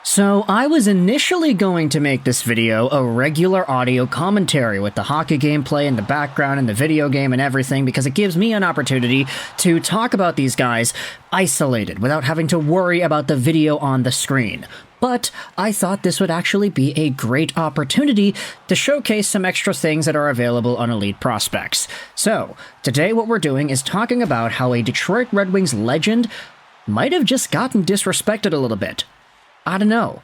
So I was initially going to make this video a regular audio commentary with the hockey gameplay in the background and the video game and everything because it gives me an opportunity to talk about these guys isolated without having to worry about the video on the screen. But I thought this would actually be a great opportunity to showcase some extra things that are available on Elite Prospects. So today what we're doing is talking about how a Detroit Red Wings legend might have just gotten disrespected a little bit. I don't know.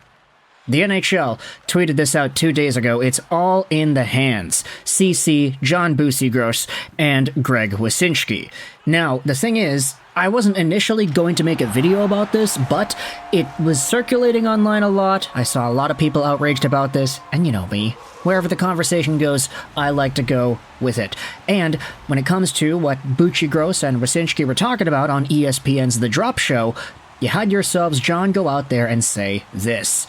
The NHL tweeted this out 2 days ago. It's all in the hands. CC, John Bucygros, and Greg Wyszynski. Now, the thing is, I wasn't initially going to make a video about this, but it was circulating online a lot. I saw a lot of people outraged about this, and you know me. Wherever the conversation goes, I like to go with it. And when it comes to what Bucygros and Wyszynski were talking about on ESPN's The Drop Show, you had yourselves John go out there and say this: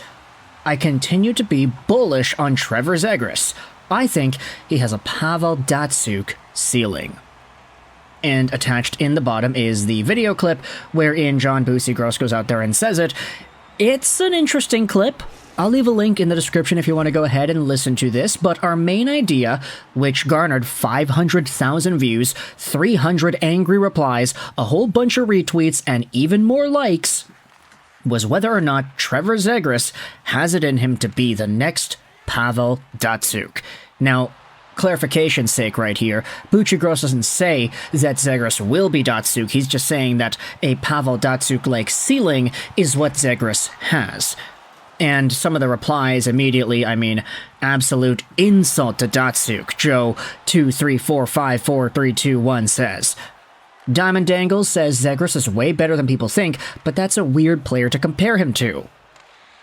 I continue to be bullish on Trevor Zegras. I think he has a Pavel Datsyuk ceiling. And attached in the bottom is the video clip wherein John Bucygros goes out there and says it. It's an interesting clip. I'll leave a link in the description if you want to go ahead and listen to this, but our main idea, which garnered 500,000 views, 300 angry replies, a whole bunch of retweets, and even more likes, was whether or not Trevor Zegras has it in him to be the next Pavel Datsyuk. Now, clarification's sake right here, Bucygros doesn't say that Zegras will be Datsyuk, he's just saying that a Pavel Datsyuk-like ceiling is what Zegras has. And some of the replies immediately, absolute insult to Datsyuk. Joe 2345432 says, Diamond Dangles says Zegras is way better than people think, but that's a weird player to compare him to.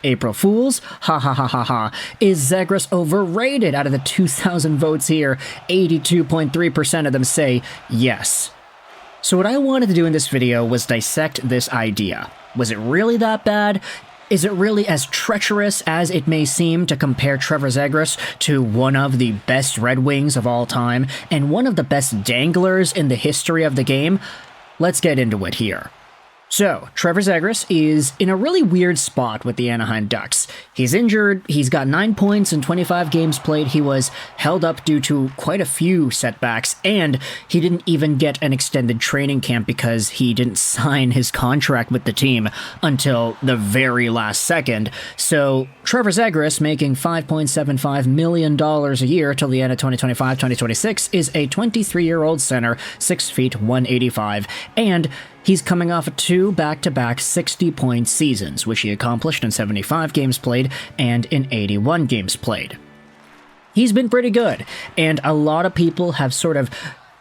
April Fools, ha ha ha ha ha, is Zegras overrated? Out of the 2,000 votes here, 82.3% of them say yes. So what I wanted to do in this video was dissect this idea. Was it really that bad? Is it really as treacherous as it may seem to compare Trevor Zegras to one of the best Red Wings of all time and one of the best danglers in the history of the game? Let's get into it here. So, Trevor Zegras is in a really weird spot with the Anaheim Ducks. He's injured, he's got 9 points in 25 games played, he was held up due to quite a few setbacks, and he didn't even get an extended training camp because he didn't sign his contract with the team until the very last second. So, Trevor Zegras, making $5.75 million a year till the end of 2025-2026, is a 23-year-old center, 6 feet 185, and he's coming off of 2 back-to-back 60-point seasons, which he accomplished in 75 games played and in 81 games played. He's been pretty good, and a lot of people have sort of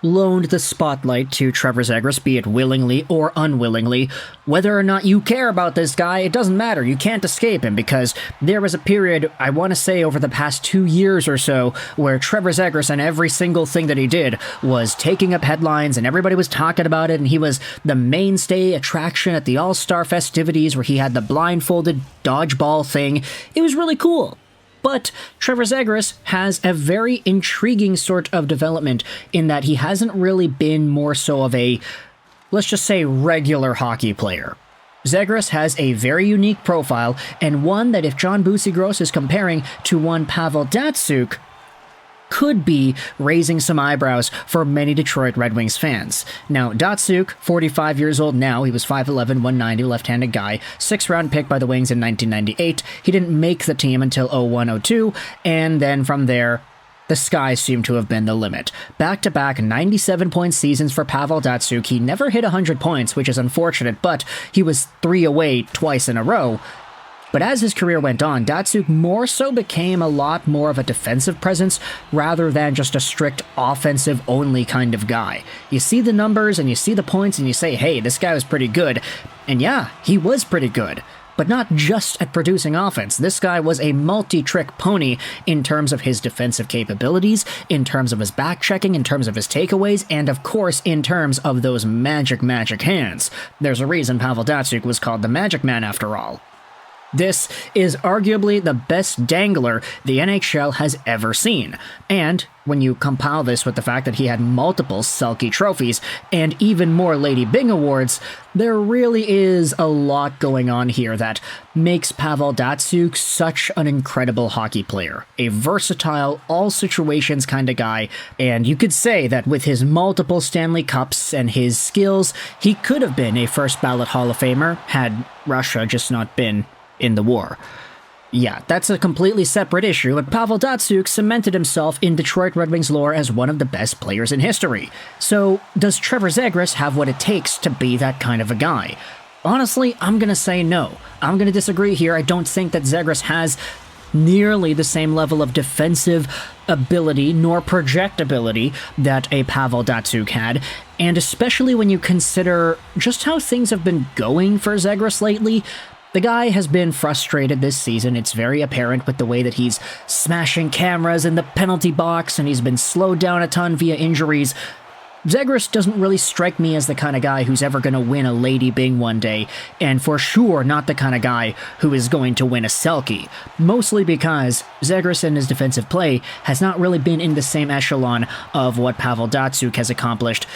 loaned the spotlight to Trevor Zegras, be it willingly or unwillingly. Whether or not you care about this guy, it doesn't matter. You can't escape him, because there was a period, I want to say over the past 2 years or so, where Trevor Zegras and every single thing that he did was taking up headlines and everybody was talking about it, and he was the mainstay attraction at the All-Star festivities where he had the blindfolded dodgeball thing. It was really cool. But Trevor Zegras has a very intriguing sort of development in that he hasn't really been more so of a, let's just say, regular hockey player. Zegras has a very unique profile, and one that if John Bucygros is comparing to one Pavel Datsyuk, could be raising some eyebrows for many Detroit Red Wings fans. Now, Datsyuk, 45 years old now, he was 5'11", 190, left-handed guy, 6th-round pick by the Wings in 1998. He didn't make the team until 01-02, and then from there, the skies seem to have been the limit. Back-to-back 97-point seasons for Pavel Datsyuk. He never hit 100 points, which is unfortunate, but he was 3 away twice in a row. But as his career went on, Datsyuk more so became a lot more of a defensive presence rather than just a strict offensive-only kind of guy. You see the numbers and you see the points and you say, hey, this guy was pretty good. And yeah, he was pretty good. But not just at producing offense. This guy was a multi-trick pony in terms of his defensive capabilities, in terms of his back-checking, in terms of his takeaways, and of course in terms of those magic hands. There's a reason Pavel Datsyuk was called the Magic Man after all. This is arguably the best dangler the NHL has ever seen, and when you compile this with the fact that he had multiple Selke trophies and even more Lady Byng awards, there really is a lot going on here that makes Pavel Datsyuk such an incredible hockey player, a versatile, all-situations kind of guy, and you could say that with his multiple Stanley Cups and his skills, he could have been a first-ballot Hall of Famer had Russia just not been in the war. Yeah, that's a completely separate issue, but Pavel Datsyuk cemented himself in Detroit Red Wings lore as one of the best players in history. So, does Trevor Zegras have what it takes to be that kind of a guy? Honestly, I'm gonna say no. I'm gonna disagree here. I don't think that Zegras has nearly the same level of defensive ability nor projectability that a Pavel Datsyuk had, and especially when you consider just how things have been going for Zegras lately. The guy has been frustrated this season. It's very apparent with the way that he's smashing cameras in the penalty box, and he's been slowed down a ton via injuries. Zegras doesn't really strike me as the kind of guy who's ever going to win a Lady Byng one day, and for sure not the kind of guy who is going to win a Selke, mostly because Zegras in his defensive play has not really been in the same echelon of what Pavel Datsyuk has accomplished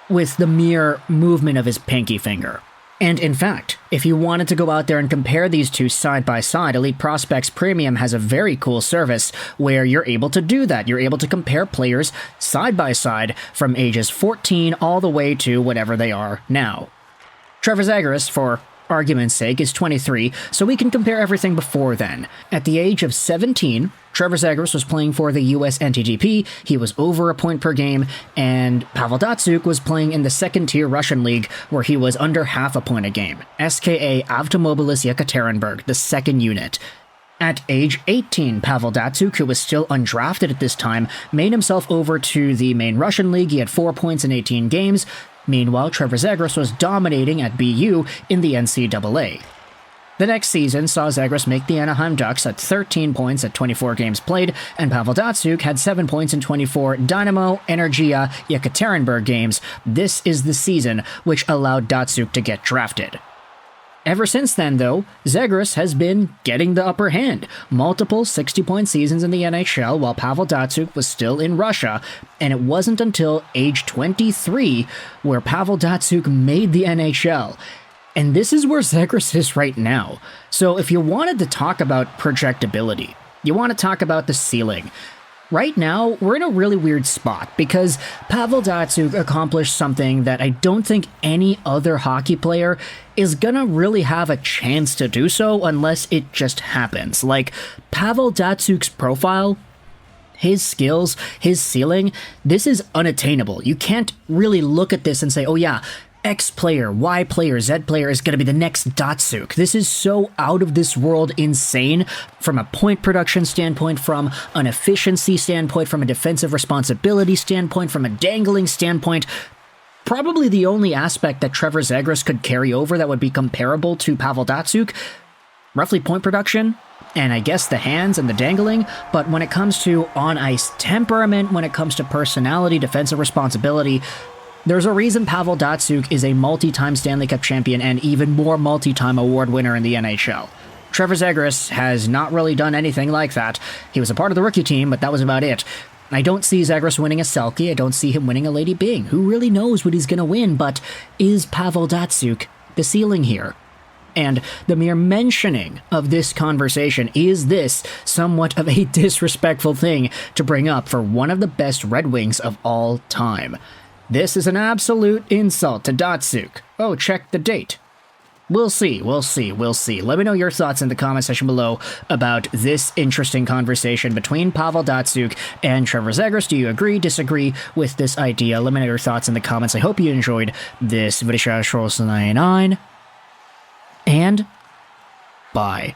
with the mere movement of his pinky finger. And in fact, if you wanted to go out there and compare these two side by side, Elite Prospects Premium has a very cool service where you're able to do that. You're able to compare players side by side from ages 14 all the way to whatever they are now. Trevor Zegras, for argument's sake, is 23, so we can compare everything before then. At the age of 17, Trevor Zegras was playing for the US NTDP, he was over a point per game, and Pavel Datsyuk was playing in the second-tier Russian league where he was under half a point a game, SKA Avtomobilis Yekaterinburg, the second unit. At age 18, Pavel Datsyuk, who was still undrafted at this time, made himself over to the main Russian league. He had 4 points in 18 games. Meanwhile, Trevor Zegras was dominating at BU in the NCAA. The next season saw Zegras make the Anaheim Ducks at 13 points at 24 games played, and Pavel Datsyuk had 7 points in 24 Dynamo Energia Yekaterinburg games. This is the season which allowed Datsyuk to get drafted. Ever since then, though, Zegras has been getting the upper hand. Multiple 60-point seasons in the NHL while Pavel Datsyuk was still in Russia, and it wasn't until age 23 where Pavel Datsyuk made the NHL. And this is where Zegras is right now. So if you wanted to talk about projectability, you want to talk about the ceiling, right now, we're in a really weird spot because Pavel Datsyuk accomplished something that I don't think any other hockey player is gonna really have a chance to do so unless it just happens. Like, Pavel Datsyuk's profile, his skills, his ceiling, this is unattainable. You can't really look at this and say, oh yeah, X player, Y player, Z player is going to be the next Datsyuk. This is so out of this world insane from a point production standpoint, from an efficiency standpoint, from a defensive responsibility standpoint, from a dangling standpoint. Probably the only aspect that Trevor Zegras could carry over that would be comparable to Pavel Datsyuk, roughly point production, and I guess the hands and the dangling, but when it comes to on-ice temperament, when it comes to personality, defensive responsibility, there's a reason Pavel Datsyuk is a multi-time Stanley Cup champion and even more multi-time award winner in the NHL. Trevor Zegras has not really done anything like that. He was a part of the rookie team, but that was about it. I don't see Zegras winning a Selke. I don't see him winning a Lady Byng. Who really knows what he's going to win, but is Pavel Datsyuk the ceiling here? And the mere mentioning of this conversation is this somewhat of a disrespectful thing to bring up for one of the best Red Wings of all time. This is an absolute insult to Datsyuk. Oh, check the date. We'll see. Let me know your thoughts in the comment section below about this interesting conversation between Pavel Datsyuk and Trevor Zegras. Do you agree, disagree with this idea? Let me know your thoughts in the comments. I hope you enjoyed this video. And bye.